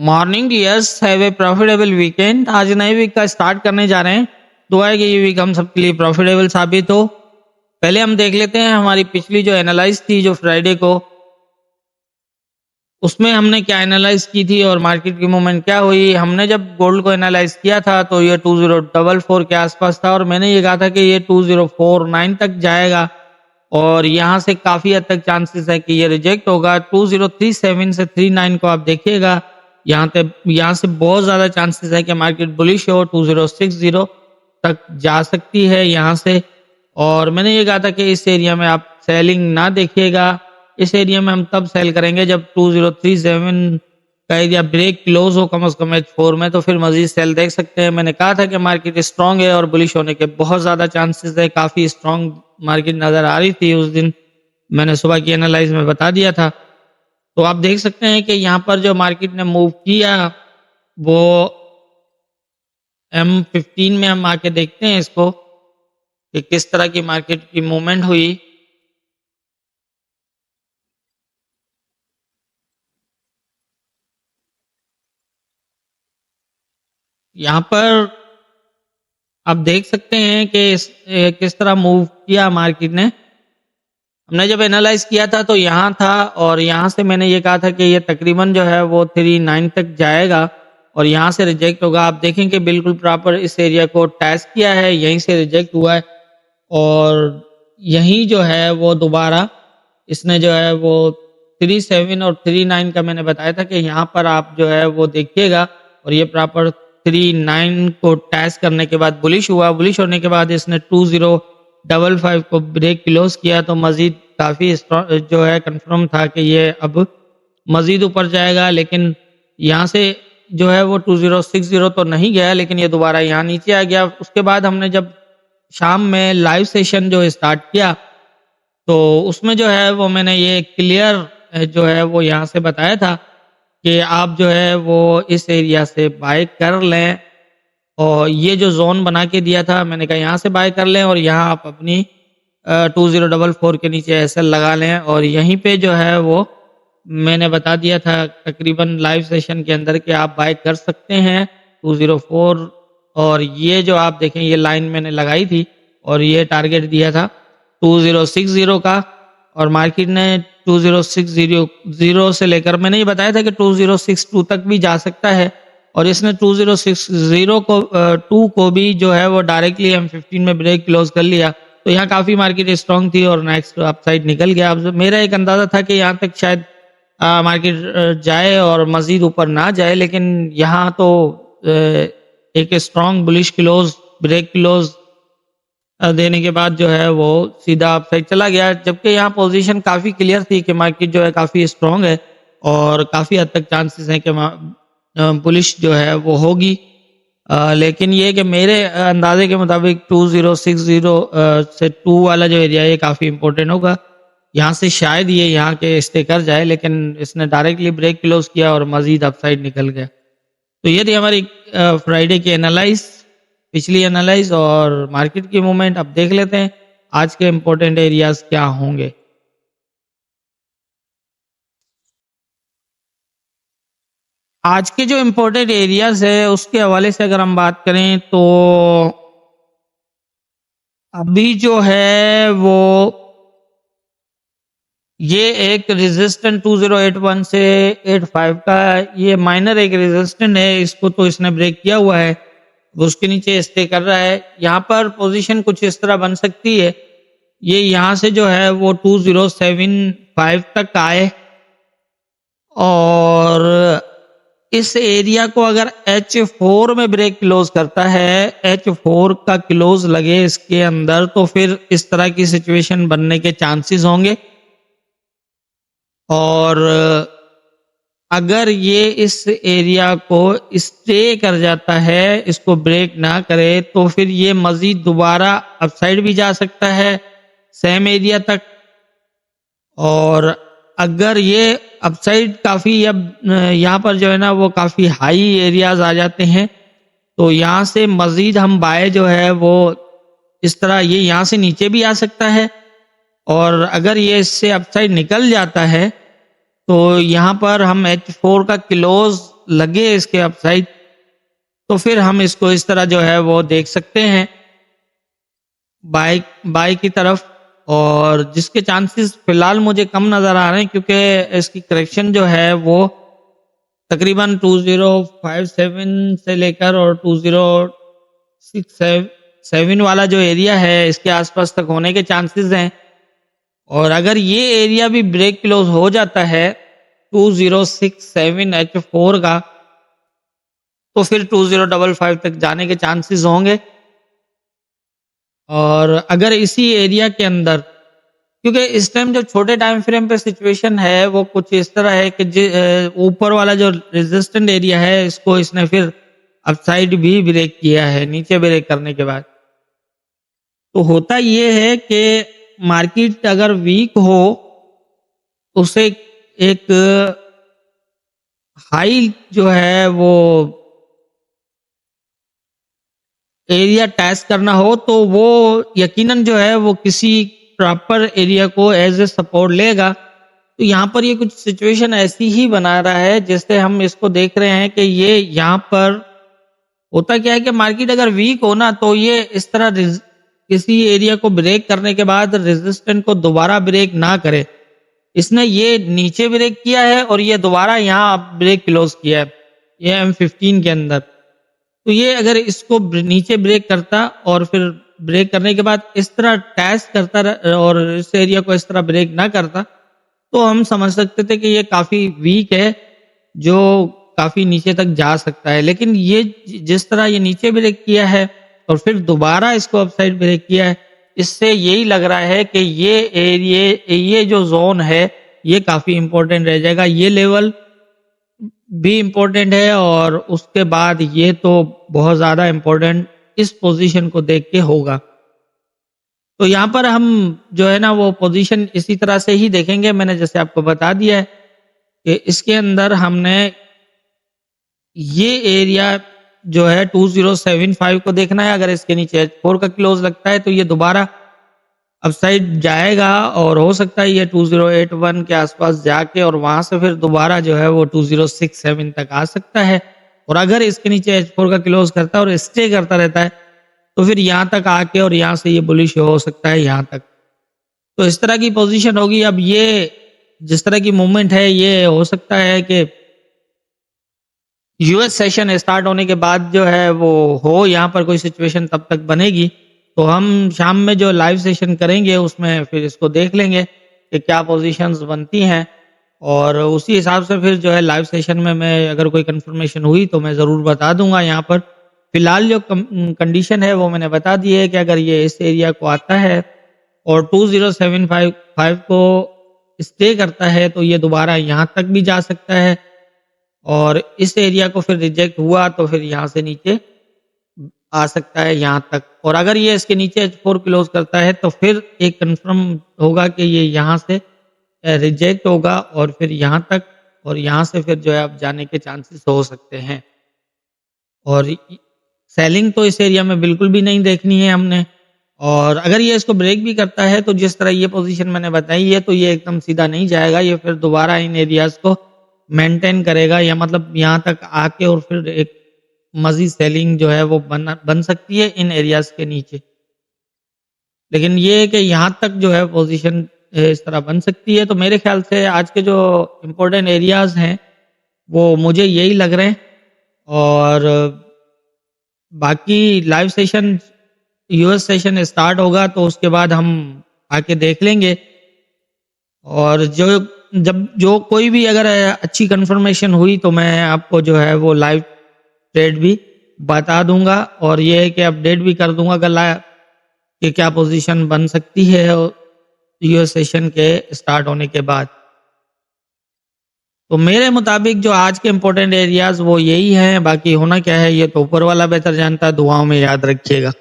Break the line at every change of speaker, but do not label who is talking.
Morning dears, have a profitable weekend. आज नए week का स्टार्ट करने जा रहे हैं। दुआ है कि ये वीक हम सबके लिए प्रॉफिटेबल साबित हो। पहले हम देख लेते हैं हमारी पिछली जो एनालाइज थी जो फ्राइडे को, उसमें हमने क्या एनालाइज की थी और मार्केट की मूवमेंट क्या हुई। हमने जब गोल्ड को एनालाइज किया था तो ये 2044 के आसपास था और मैंने ये कहा था कि ये 2049 तक जाएगा और यहाँ से काफ़ी हद तक चांसेस है कि ये रिजेक्ट होगा। 2037 से 39 को आप देखिएगा, यहाँ से बहुत ज़्यादा चांसेस है कि मार्केट बुलिश हो। 2060 तक जा सकती है यहाँ से। और मैंने ये कहा था कि इस एरिया में आप सेलिंग ना देखिएगा। इस एरिया में हम तब सेल करेंगे जब 2037 का एरिया ब्रेक क्लोज हो कम से कम H4 में, तो फिर मजीद सेल देख सकते हैं। मैंने कहा था कि मार्केट स्ट्रांग है और बुलिश होने के बहुत ज़्यादा चांसेस है। काफ़ी स्ट्रांग मार्केट नज़र आ रही थी उस दिन, मैंने सुबह की एनालाइज में बता दिया था। तो आप देख सकते हैं कि यहाँ पर जो मार्केट ने मूव किया वो M15 में हम आके देखते हैं इसको कि किस तरह की मार्केट की मूवमेंट हुई। यहाँ पर आप देख सकते हैं कि किस तरह मूव किया मार्केट ने। हमने जब एनालाइज किया था तो यहाँ था और यहाँ से मैंने ये कहा था कि ये तकरीबन जो है वो 39 तक जाएगा और यहाँ से रिजेक्ट होगा। आप देखें कि बिल्कुल प्रॉपर इस एरिया को टैच किया है, यहीं से रिजेक्ट हुआ है और यहीं जो है वो दोबारा इसने जो है वो 37 और 39 का मैंने बताया था कि यहाँ पर आप जो है वो देखिएगा और ये प्रॉपर 39 को टैच करने के बाद बुलिश हुआ। बुलिश होने के बाद इसने 2055 को ब्रेक क्लोज किया तो मजीद काफ़ी जो है कंफर्म था कि ये अब मजीद ऊपर जाएगा। लेकिन यहाँ से जो है वो 2060 तो नहीं गया, लेकिन ये दोबारा यहाँ नीचे आ गया। उसके बाद हमने जब शाम में लाइव सेशन जो स्टार्ट किया तो उसमें जो है वो मैंने ये क्लियर जो है वो यहाँ से बताया था कि आप जो है वो इस एरिया से बाय कर लें और ये जो जोन बना के दिया था मैंने कहा यहाँ से बाय कर लें और यहाँ आप अपनी 2044 के नीचे एसएल लगा लें और यहीं पे जो है वो मैंने बता दिया था तकरीबन लाइव सेशन के अंदर कि आप बाय कर सकते हैं 204। और ये जो आप देखें ये लाइन मैंने लगाई थी और ये टारगेट दिया था 2060 का और मार्केट ने 2060 से लेकर मैंने ये बताया था कि 2062 तक भी जा सकता है और इसने 2060 को 2 को भी जो है वो डायरेक्टली M15 में ब्रेक क्लोज कर लिया। तो यहाँ काफ़ी मार्केट स्ट्रांग थी और नेक्स्ट अपसाइड निकल गया। अब मेरा एक अंदाज़ा था कि यहाँ तक शायद मार्केट जाए और मज़ीद ऊपर ना जाए, लेकिन यहाँ तो एक strong bullish close break close देने के बाद जो है वो सीधा अपसाइड चला गया। जबकि यहाँ पोजीशन काफ़ी क्लियर थी कि मार्केट जो है काफ़ी स्ट्रांग है और काफ़ी हद तक चांसेस हैं कि बुलिश जो है वो होगी। लेकिन ये कि मेरे अंदाजे के मुताबिक 2060 से 2 वाला जो एरिया है ये काफ़ी इंपॉर्टेंट होगा। यहाँ से शायद ये यहाँ के स्टे कर जाए, लेकिन इसने डायरेक्टली ब्रेक क्लोज किया और मज़ीद अपसाइड निकल गया। तो ये थी हमारी फ्राइडे की एनालाइज, पिछली एनालाइज और मार्केट की मूवमेंट। अब देख लेते हैं आज के इम्पोर्टेंट एरियाज क्या होंगे। आज के जो इम्पोर्टेंट एरियाज है उसके हवाले से अगर हम बात करें तो अभी जो है वो ये एक रेजिस्टेंट 2081 से 85 का ये माइनर एक रेजिस्टेंट है, इसको तो इसने ब्रेक किया हुआ है, उसके नीचे स्टे कर रहा है। यहाँ पर पोजीशन कुछ इस तरह बन सकती है, ये यहाँ से जो है वो 2075 तक आए और इस एरिया को अगर H4 में ब्रेक क्लोज करता है, H4 का क्लोज लगे इसके अंदर, तो फिर इस तरह की सिचुएशन बनने के चांसेस होंगे। और अगर ये इस एरिया को स्टे कर जाता है, इसको ब्रेक ना करे, तो फिर ये मजीद दोबारा अपसाइड भी जा सकता है सेम एरिया तक। और अगर ये अपसाइड काफ़ी अब यहाँ पर जो है ना वो काफ़ी हाई एरियाज आ जाते हैं, तो यहाँ से मजीद हम बाय जो है वो इस तरह ये यहाँ से नीचे भी आ सकता है और अगर ये इससे अपसाइड निकल जाता है तो यहाँ पर हम H4 का क्लोज लगे इसके अपसाइड, तो फिर हम इसको इस तरह जो है वो देख सकते हैं बाय बाय की तरफ, और जिसके चांसेस फिलहाल मुझे कम नज़र आ रहे हैं क्योंकि इसकी करेक्शन जो है वो तकरीबन 2057 से लेकर और 2067 वाला जो एरिया है इसके आसपास तक होने के चांसेस हैं। और अगर ये एरिया भी ब्रेक क्लोज हो जाता है 2067 H4 का, तो फिर 2055 तक जाने के चांसेस होंगे। और अगर इसी एरिया के अंदर, क्योंकि इस टाइम जो छोटे टाइम फ्रेम पे सिचुएशन है वो कुछ इस तरह है कि ऊपर वाला जो रेजिस्टेंट एरिया है इसको इसने फिर अपसाइड भी ब्रेक किया है नीचे ब्रेक करने के बाद। तो होता ये है कि मार्केट अगर वीक हो तो उसे एक हाई जो है वो एरिया टेस्ट करना हो तो वो यकीनन जो है वो किसी प्रॉपर एरिया को एज ए सपोर्ट लेगा। तो यहाँ पर ये कुछ सिचुएशन ऐसी ही बना रहा है जिससे हम इसको देख रहे हैं कि ये यहाँ पर होता क्या है कि मार्केट अगर वीक हो ना तो ये इस तरह किसी एरिया को ब्रेक करने के बाद रेजिस्टेंट को दोबारा ब्रेक ना करे। इसने ये नीचे ब्रेक किया है और ये दोबारा यहाँ ब्रेक क्लोज किया है ये M15 के अंदर। तो ये अगर इसको नीचे ब्रेक करता और फिर ब्रेक करने के बाद इस तरह टेस्ट करता और इस एरिया को इस तरह ब्रेक ना करता तो हम समझ सकते थे कि ये काफ़ी वीक है जो काफ़ी नीचे तक जा सकता है। लेकिन ये जिस तरह ये नीचे ब्रेक किया है और फिर दोबारा इसको अपसाइड ब्रेक किया है, इससे यही लग रहा है कि ये एरिया ये जो जोन है ये काफ़ी इम्पोर्टेंट रह जाएगा। ये लेवल भी इम्पोर्टेंट है और उसके बाद ये तो बहुत ज़्यादा इम्पोर्टेंट इस पोजीशन को देख के होगा। तो यहाँ पर हम जो है ना वो पोजीशन इसी तरह से ही देखेंगे। मैंने जैसे आपको बता दिया है कि इसके अंदर हमने ये एरिया जो है 2075 को देखना है। अगर इसके नीचे H4 का क्लोज लगता है तो ये दोबारा अपसाइड जाएगा और हो सकता है ये 2081 के आसपास जाके और वहां से फिर दोबारा जो है वो 2067 तक आ सकता है। और अगर इसके नीचे H4 का क्लोज करता है और स्टे करता रहता है तो फिर यहाँ तक आके और यहाँ से ये बुलिश हो सकता है यहाँ तक। तो इस तरह की पोजीशन होगी। अब ये जिस तरह की मूवमेंट है ये हो सकता है कि यूएस सेशन स्टार्ट होने के बाद जो है वो हो यहाँ पर कोई सिचुएशन तब तक बनेगी। तो हम शाम में जो लाइव सेशन करेंगे उसमें फिर इसको देख लेंगे कि क्या पोजीशंस बनती हैं और उसी हिसाब से फिर जो है लाइव सेशन में मैं अगर कोई कंफर्मेशन हुई तो मैं ज़रूर बता दूंगा। यहाँ पर फिलहाल जो कंडीशन है वो मैंने बता दी है कि अगर ये इस एरिया को आता है और 2075 को स्टे करता है तो ये दोबारा यहाँ तक भी जा सकता है और इस एरिया को फिर रिजेक्ट हुआ तो फिर यहाँ से नीचे आ सकता है यहाँ तक। और अगर ये इसके नीचे H4 क्लोज करता है तो फिर एक कंफर्म होगा कि ये यहाँ से रिजेक्ट होगा और फिर यहाँ तक और यहाँ से फिर जो है अब जाने के चांसेस हो सकते हैं। और सेलिंग तो इस एरिया में बिल्कुल भी नहीं देखनी है हमने। और अगर ये इसको ब्रेक भी करता है तो जिस तरह ये पोजीशन मैंने बताई है तो ये एकदम सीधा नहीं जाएगा, ये फिर दोबारा इन एरियाज को मेंटेन करेगा या मतलब यहाँ तक आके और फिर एक मजीद सेलिंग जो है वो बन सकती है इन एरियाज के नीचे। लेकिन ये है कि यहाँ तक जो है पोजीशन इस तरह बन सकती है। तो मेरे ख्याल से आज के जो इम्पोर्टेंट एरियाज हैं वो मुझे यही लग रहे हैं और बाकी live session US session start होगा तो उसके बाद हम आके देख लेंगे। और जो कोई भी अगर अच्छी कंफर्मेशन हुई तो मैं आपको जो है वो लाइव ट्रेड भी बता दूंगा और ये है कि अपडेट भी कर दूंगा कि क्या पोजीशन बन सकती है यूएस सेशन के स्टार्ट होने के बाद। तो मेरे मुताबिक जो आज के इम्पोर्टेंट एरियाज वो यही हैं, बाकी होना क्या है ये तो ऊपर वाला बेहतर जानता है। दुआओं में याद रखिएगा।